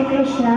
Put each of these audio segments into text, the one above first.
Krishna,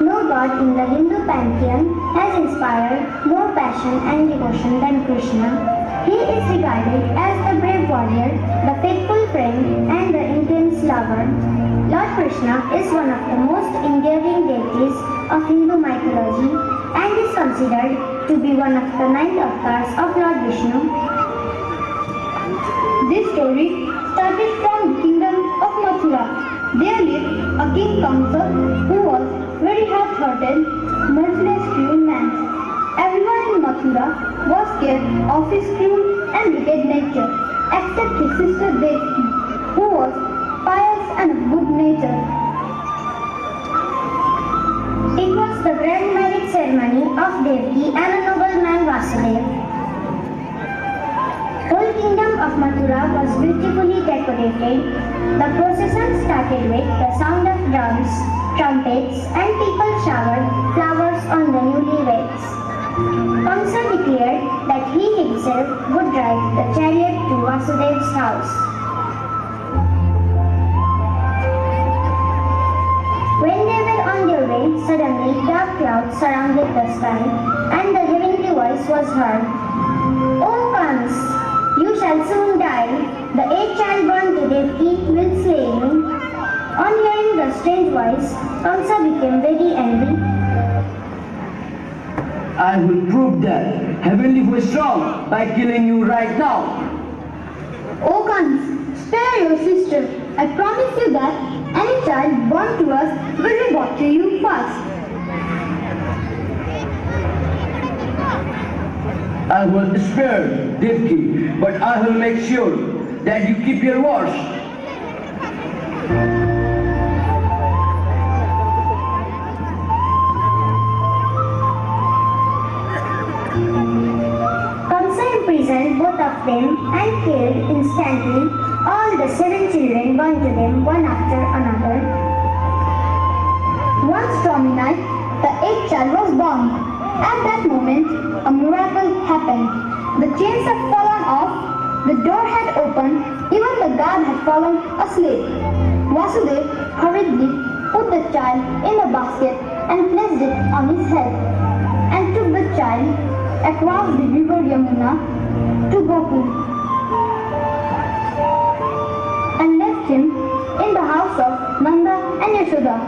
no god in the Hindu pantheon has inspired more passion and devotion than Krishna. He is regarded as the brave warrior, the faithful friend, and the intense lover. Lord Krishna is one of the most enduring deities of Hindu mythology and is considered to be one of the 9 avatars of Lord Vishnu. This story started from the kingdom of Mathura. There lived a king Kamsa who was very hard-hearted, merciless, cruel man. Everyone in Mathura was scared of his cruel and wicked nature, except his sister Devaki, who was pious and of good nature. It was the grand marriage ceremony of Devaki and a nobleman Vasudeva. Whole kingdom of Mathura was beautifully decorated. The procession started with the sound of drums, trumpets, and people showered flowers on the newlyweds. Kamsa declared that he himself would drive the chariot to Vasudeva's house. When they were on their way, suddenly dark clouds surrounded the sky, and the heavenly voice was heard. "O Kams, you shall soon die. The 8th child born to Devaki will slay you." On hearing the strange voice, Kamsa became very angry. I will prove that heavenly was strong by killing you right now. O Kans, spare your sister. I promise you that any child born to us will be brought to you first. I will spare Devki, but I will make sure that you keep your word. Kamsa imprisoned both of them and killed instantly all the 7 children born to them one after another. One stormy night, the 8th child was born. At that moment, a miracle happened. The chains had fallen off, the door had opened, even the guard had fallen asleep. Vasudeva hurriedly put the child in a basket and placed it on his head, and took the child across the river Yamuna to Gokul, and left him in the house of Nanda and Yashoda.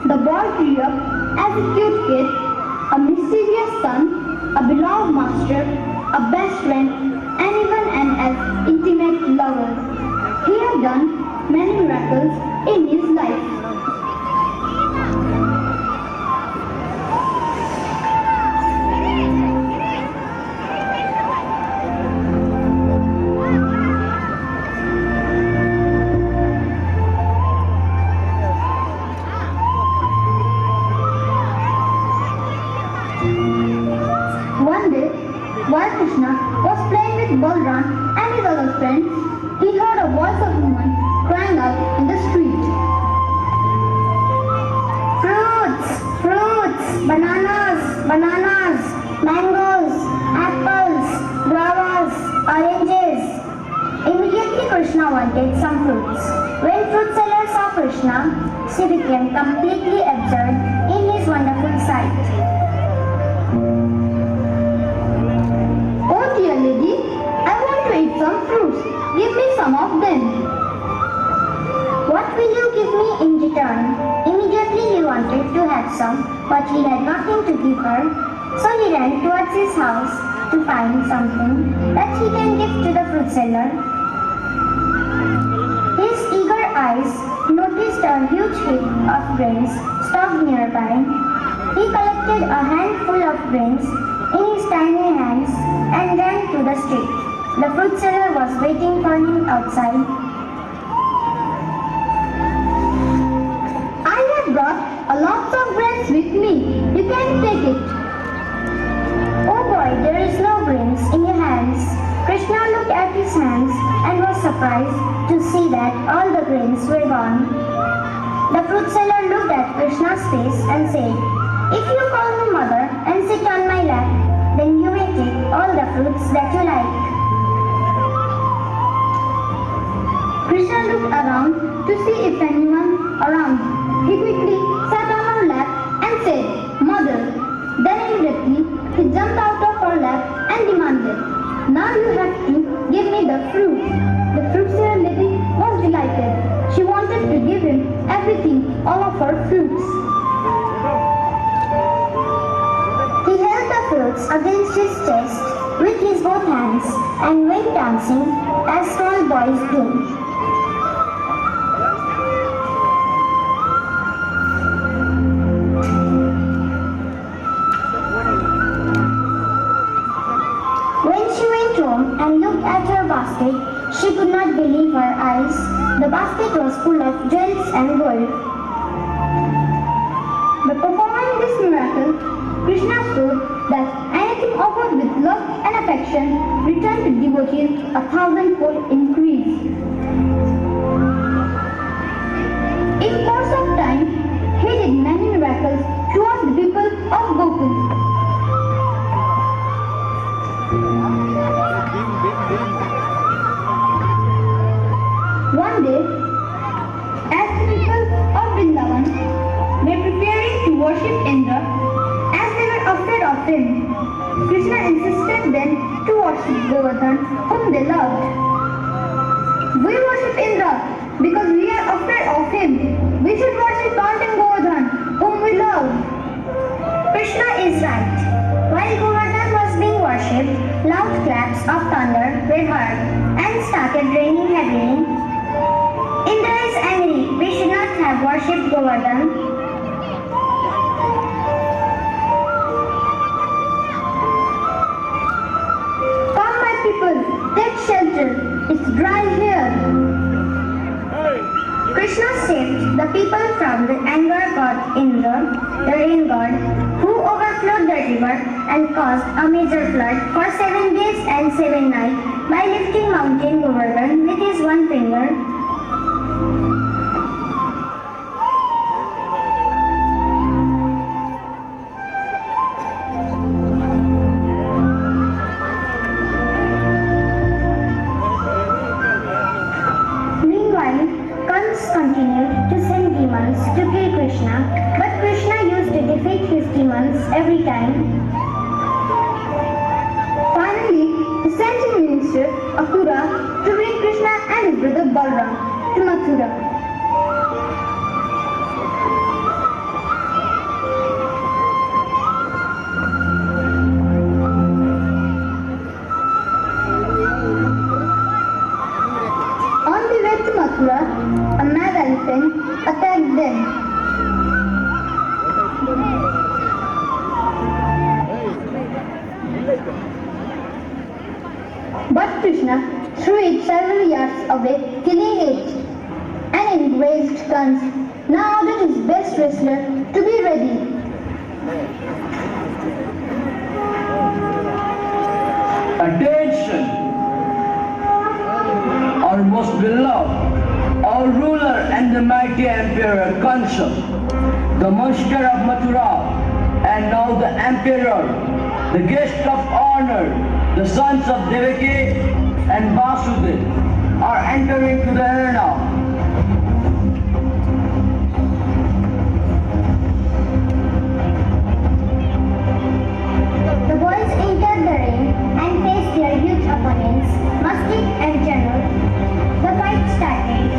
The boy grew up as a cute kid, a mischievous son, a beloved master, a best friend, and even an intimate lover. He had done many miracles in his life. One day, while Krishna was playing with Balram and his other friends, he heard a voice of a woman crying out in the street. "Fruits! Fruits! Bananas! Bananas! Mangoes! Apples! Guavas! Oranges!" Immediately Krishna wanted some fruits. When fruit seller saw Krishna, she became completely absorbed in his wonderful sight. "Oh dear lady, I want to eat some fruits. Give me some of them." "What will you give me in return?" Immediately he wanted to have some, but he had nothing to give her, so he ran towards his house to find something that he can give to the fruit seller. His eager eyes noticed a huge heap of grains stocked nearby. He collected a handful of grains in his tiny hands and ran to the street. The fruit seller was waiting for him outside. "I have brought a lot of grains with me. You can take it." "Oh boy, there is no grains in your hands." Krishna looked at his hands and was surprised to see that all the grains were gone. The fruit seller looked at Krishna's face and said, "If you call me mother and sit on my lap, then fruits that you like. Krishna looked around to see if anyone around. He quickly sat on her lap and said, "Mother." Then immediately he jumped out of her lap and demanded, "Now you have to give me the fruit." The fruit seller lady was delighted. She wanted to give him everything, all of her fruits. He held the fruits against his chest with his both hands and went dancing as small boys do. When she went home and looked at her basket, she could not believe her eyes. The basket was full of jewels and gold. By performing this miracle, Krishna showed that anything offered with love and affection returned to devotees a thousandfold increase. In course of time, he did many miracles towards the people of Gokul. One day, as the people of Vrindavan were preparing to worship Indra, as they were afraid of him, Krishna insisted them to worship Govardhan, whom they loved. "We worship Indra because we are afraid of him. We should worship Mountain Govardhan, whom we love." Krishna is right. While Govardhan was being worshipped, loud claps of thunder were heard and started raining heavily. Indra is angry. We should not have worshipped Govardhan. "Come, my people, take shelter. It's dry here." Krishna saved the people from the anger god Indra, the rain god, who overflowed the river and caused a major flood for 7 days and 7 nights by lifting mountain Govardhan with his one finger. Meanwhile, Kans continued to send demons to kill Krishna, but Krishna used to defeat his demons every time. Finally, he sent his minister, Akura, to bring Krishna and his brother Balram to Mathura. On the way to Mathura, a mad elephant attacked them. But Krishna threw it several yards away, killing it, and encouraged Kans, now ordered his best wrestler to be ready. Attention! Our most beloved, our ruler and the mighty emperor Kansa, the monster of Mathura, and now the emperor, the guest of honor, the sons of Devaki and Vasudev, are entering to the arena. The boys entered the ring and faced their huge opponents, Mustik and Janur. The fight started.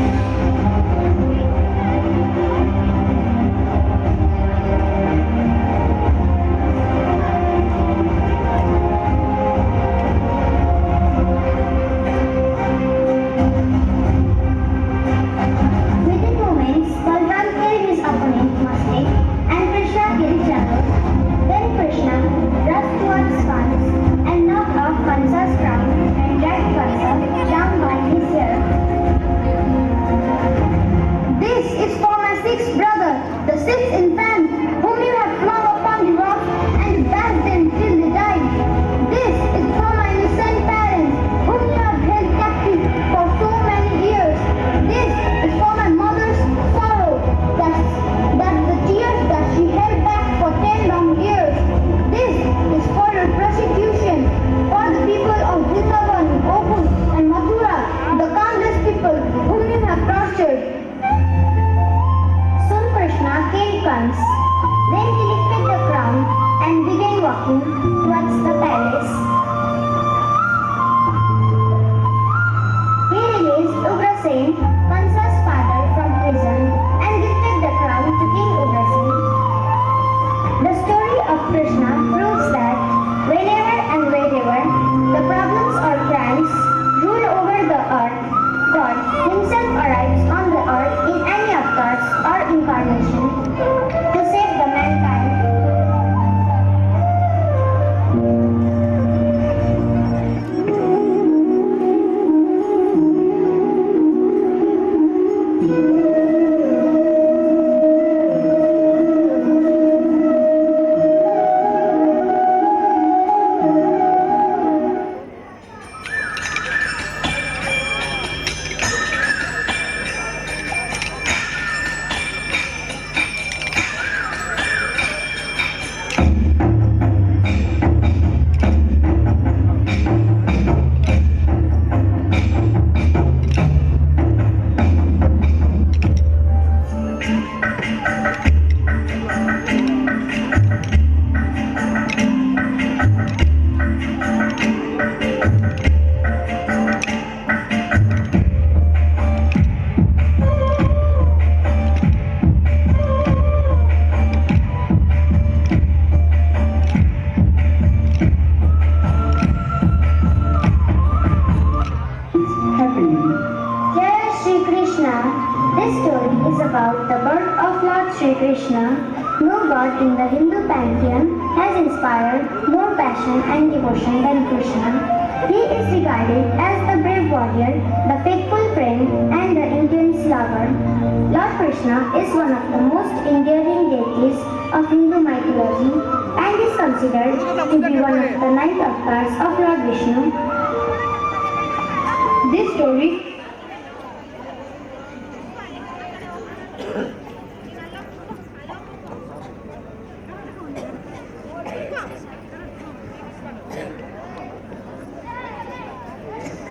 of Krishna proves that whenever and wherever the problems or crimes rule over the earth, God himself arrives on the earth in any avatars or incarnation to save the mankind. Jai Shri Krishna. This story is about the birth of Lord Shri Krishna. No god in the Hindu pantheon has inspired more passion and devotion than Krishna. He is regarded as the brave warrior, the faithful friend, and the intense lover. Lord Krishna is one of the most endearing deities of Hindu mythology and is considered to be one of the 9 avatars of Lord Vishnu. This story